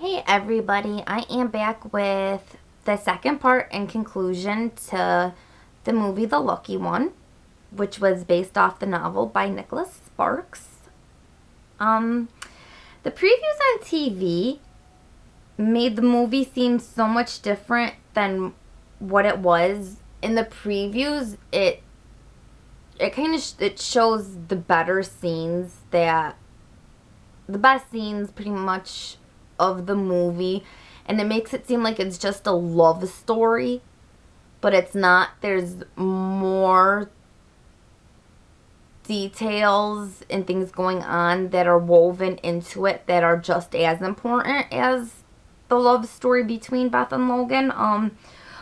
Hey everybody, I am back with the second part and conclusion to the movie The Lucky One, which was based off the novel by Nicholas Sparks. Um, the previews on TV made the movie seem so much different than what it was. In the previews, it kind of it shows the better scenes, that the best scenes pretty much of the movie, and it makes it seem like it's just a love story, but it's not. There's more details and things going on that are woven into it that are just as important as the love story between Beth and Logan.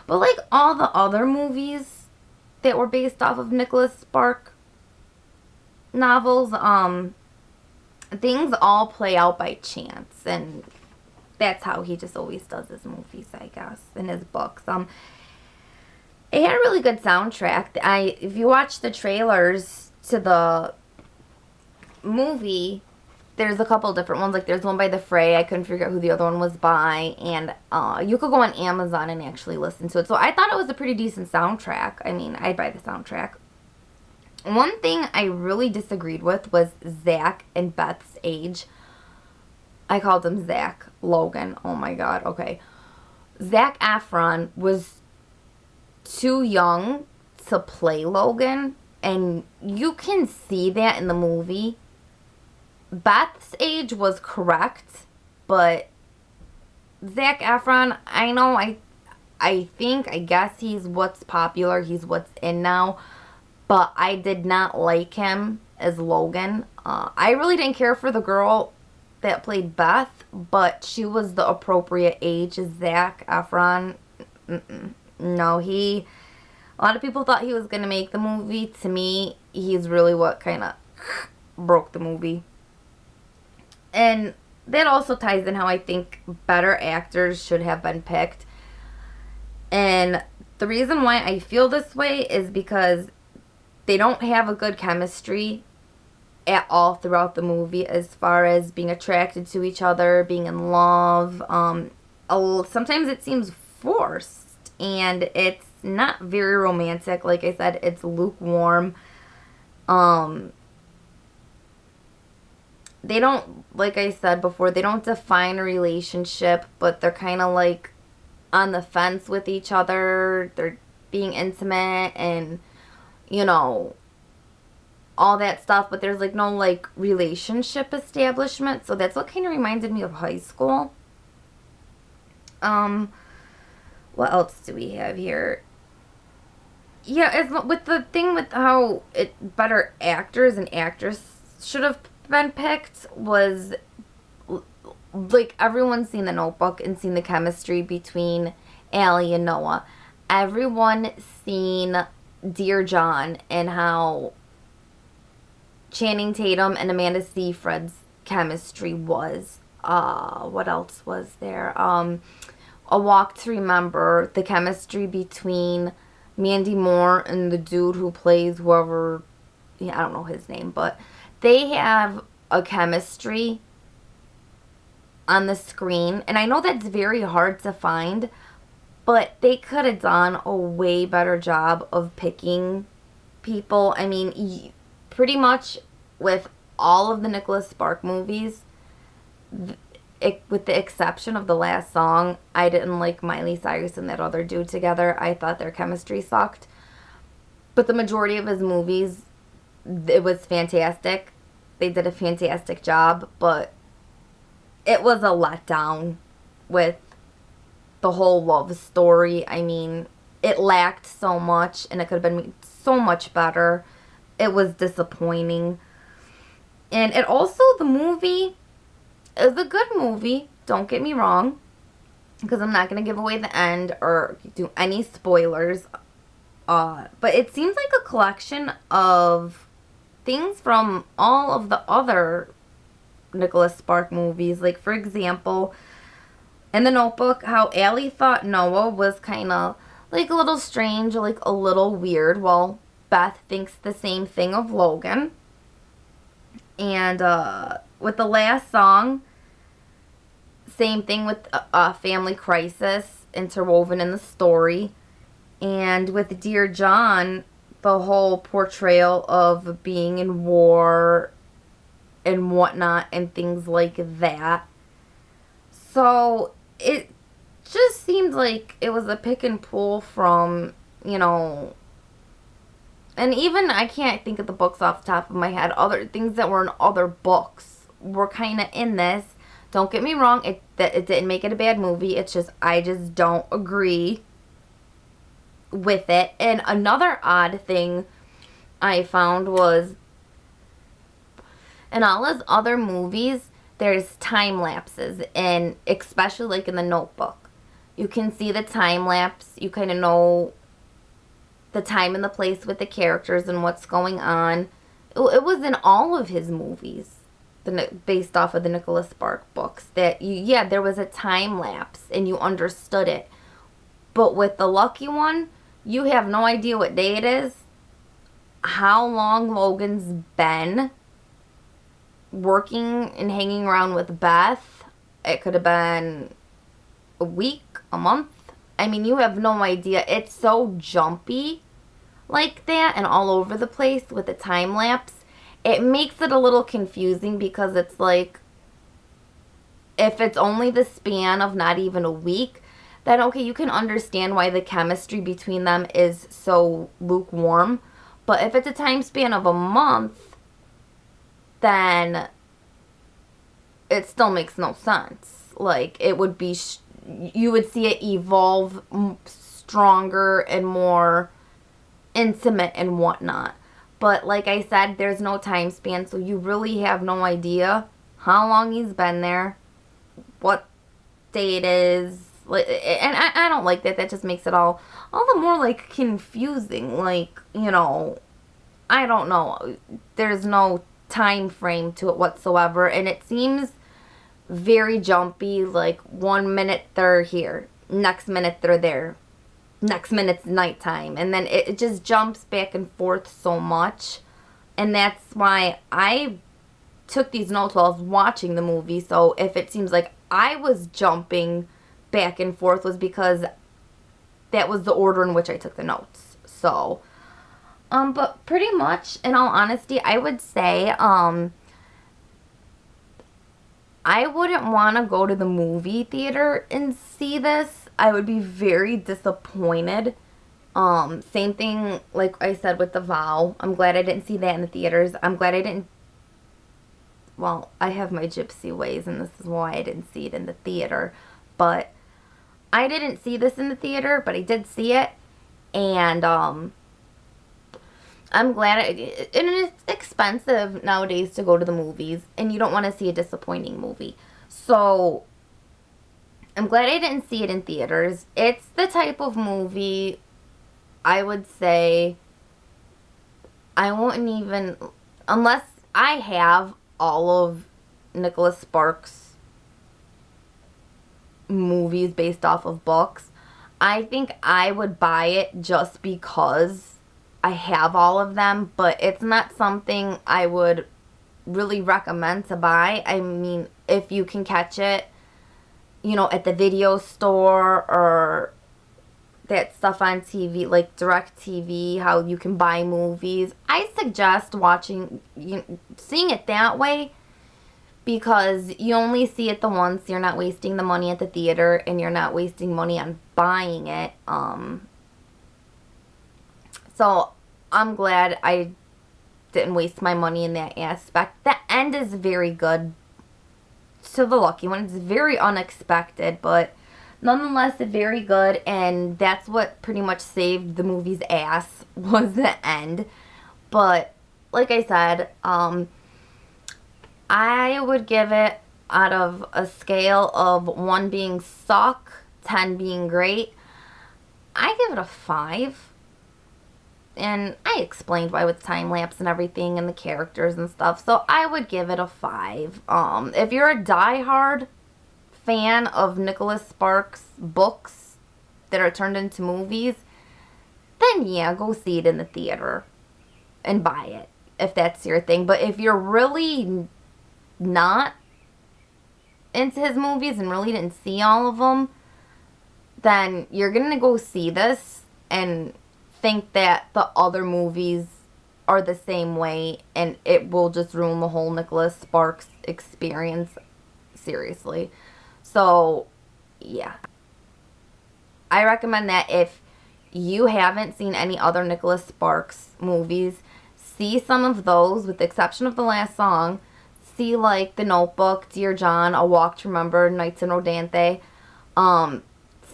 But like all the other movies that were based off of Nicholas Spark novels, things all play out by chance, and that's how he just always does his movies, I guess, in his books. It had a really good soundtrack. If you watch the trailers to the movie, there's a couple different ones. Like there's one by The Fray. I couldn't figure out who the other one was by, and you could go on Amazon and actually listen to it. So I thought it was a pretty decent soundtrack. I mean, I'd buy the soundtrack. One thing I really disagreed with was Zach and Beth's age. I called him Zach. Logan. Oh my god. Okay. Zac Efron was too young to play Logan, and you can see that in the movie. Beth's age was correct, but Zac Efron, I know, I guess he's what's popular, he's what's in now, but I did not like him as Logan. I really didn't care for the girl that played Beth, but she was the appropriate age as Zac Efron. No, a lot of people thought he was going to make the movie. To me, he's really what kind of broke the movie. And that also ties in how I think better actors should have been picked. And the reason why I feel this way is because they don't have a good chemistry at all throughout the movie, as far as being attracted to each other, being in love. Sometimes it seems forced, and it's not very romantic. Like I said, it's lukewarm. They don't, like I said before, they don't define a relationship, but they're kind of like on the fence with each other. They're being intimate and, you know, all that stuff, but there's like no like relationship establishment. So that's what kind of reminded me of high school. What else do we have here? Yeah, as with the thing with how better actors and actresses should have been picked was, like, everyone's seen The Notebook and seen the chemistry between Allie and Noah. Everyone seen Dear John and how Channing Tatum and Amanda Seyfried's chemistry was. What else was there? A Walk to Remember, the chemistry between Mandy Moore and the dude who plays whoever, yeah, I don't know his name, but they have a chemistry on the screen, and I know that's very hard to find, but they could have done a way better job of picking people. I mean, pretty much with all of the Nicholas Spark movies, with the exception of the last song, I didn't like Miley Cyrus and that other dude together. I thought their chemistry sucked. But the majority of his movies, it was fantastic. They did a fantastic job, but it was a letdown with the whole love story. I mean, it lacked so much, and it could have been made so much better. It was disappointing. And it also, the movie is a good movie, don't get me wrong, because I'm not going to give away the end or do any spoilers. But it seems like a collection of things from all of the other Nicholas Spark movies. Like, for example, in The Notebook, how Allie thought Noah was kind of like a little strange, like a little weird. Well, Beth thinks the same thing of Logan. And with the last song, Same thing with a family crisis interwoven in the story. And with Dear John, the whole portrayal of being in war and whatnot and things like that. So it just seemed like it was a pick and pull from, you know, and even I can't think of the books off the top of my head. Other things that were in other books were kind of in this. Don't get me wrong, it didn't make it a bad movie. It's just, I just don't agree with it. And another odd thing I found was, in all his other movies, there's time lapses, and especially like in The Notebook. You can see the time lapse. You kind of know the time and the place with the characters and what's going on. It was in all of his movies, based off of the Nicholas Sparks books, that yeah, there was a time lapse and you understood it. But with The Lucky One, you have no idea what day it is, how long Logan's been working and hanging around with Beth. It could have been a week, a month. I mean, you have no idea. It's so jumpy like that and all over the place with the time lapse. It makes it a little confusing because it's like, if it's only the span of not even a week, then okay, you can understand why the chemistry between them is so lukewarm. But if it's a time span of a month, then it still makes no sense. Like, it would be, you would see it evolve stronger and more intimate and whatnot. But like I said, there's no time span, so you really have no idea how long he's been there, what day it is. And I don't like that. That just makes it all the more like confusing. Like, you know, I don't know. There's no time frame to it whatsoever, and it seems very jumpy. Like, 1 minute they're here, next minute they're there, next minute's nighttime, and then it just jumps back and forth so much. And that's why I took these notes while I was watching the movie. So if it seems like I was jumping back and forth, was because that was the order in which I took the notes. So but pretty much, in all honesty, I would say I wouldn't want to go to the movie theater and see this. I would be very disappointed. Same thing like I said with The Vow. I'm glad I didn't see that in the theaters. I'm glad I didn't, well, I have my gypsy ways, and this is why I didn't see it in the theater. But I didn't see this in the theater, but I did see it. And I'm glad and it's expensive nowadays to go to the movies, and you don't want to see a disappointing movie. So I'm glad I didn't see it in theaters. It's the type of movie I would say I won't even, unless I have all of Nicholas Sparks movies based off of books, I think I would buy it just because I have all of them, but it's not something I would really recommend to buy. I mean, if you can catch it, you know, at the video store or that stuff on TV, like DirecTV, how you can buy movies, I suggest seeing it that way, because you only see it the once. You're not wasting the money at the theater, and you're not wasting money on buying it. So I'm glad I didn't waste my money in that aspect. The end is very good to The Lucky One. It's very unexpected, but nonetheless very good, and that's what pretty much saved the movie's ass, was the end. But like I said, I would give it, out of a scale of 1 being suck, 10 being great, I give it a 5. And I explained why with time lapse and everything and the characters and stuff. So I would give it a 5. If you're a diehard fan of Nicholas Sparks books that are turned into movies, then yeah, go see it in the theater and buy it if that's your thing. But if you're really not into his movies and really didn't see all of them, then you're going to go see this and think that the other movies are the same way, and it will just ruin the whole Nicholas Sparks experience. Seriously. So, yeah. I recommend that if you haven't seen any other Nicholas Sparks movies, see some of those, with the exception of the last song. See, like, The Notebook, Dear John, A Walk to Remember, Nights in Rodanthe.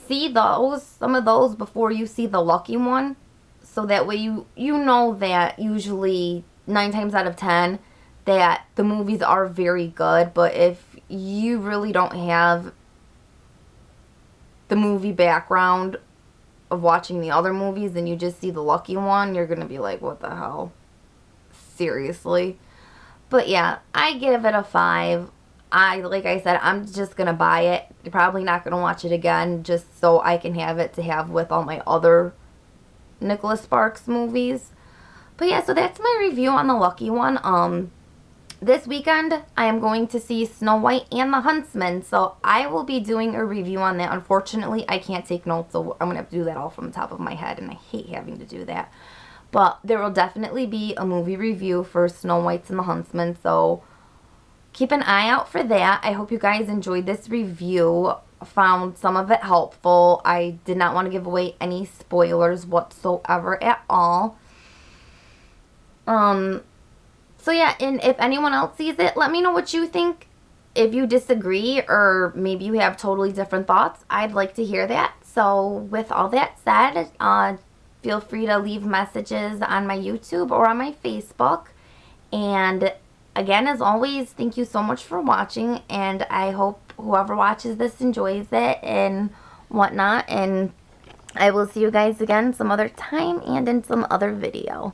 See those, some of those, before you see The Lucky One. So that way you know that usually 9 times out of 10 that the movies are very good. But if you really don't have the movie background of watching the other movies and you just see The Lucky One, you're going to be like, what the hell? Seriously? But yeah, I give it a 5. Like I said, I'm just going to buy it. Probably not going to watch it again, just so I can have it to have with all my other Nicholas Sparks movies. But yeah, so that's my review on The Lucky One. This weekend I am going to see Snow White and the Huntsman, so I will be doing a review on that. Unfortunately, I can't take notes, so I'm going to have to do that all from the top of my head, and I hate having to do that. But there will definitely be a movie review for Snow White and the Huntsman, so keep an eye out for that. I hope you guys enjoyed this review. Found some of it helpful. I did not want to give away any spoilers whatsoever at all. So yeah, and if anyone else sees it, let me know what you think. If you disagree, or maybe you have totally different thoughts, I'd like to hear that. So with all that said, feel free to leave messages on my YouTube or on my Facebook. And again, as always, thank you so much for watching, and I hope whoever watches this enjoys it and whatnot. And I will see you guys again some other time and in some other video.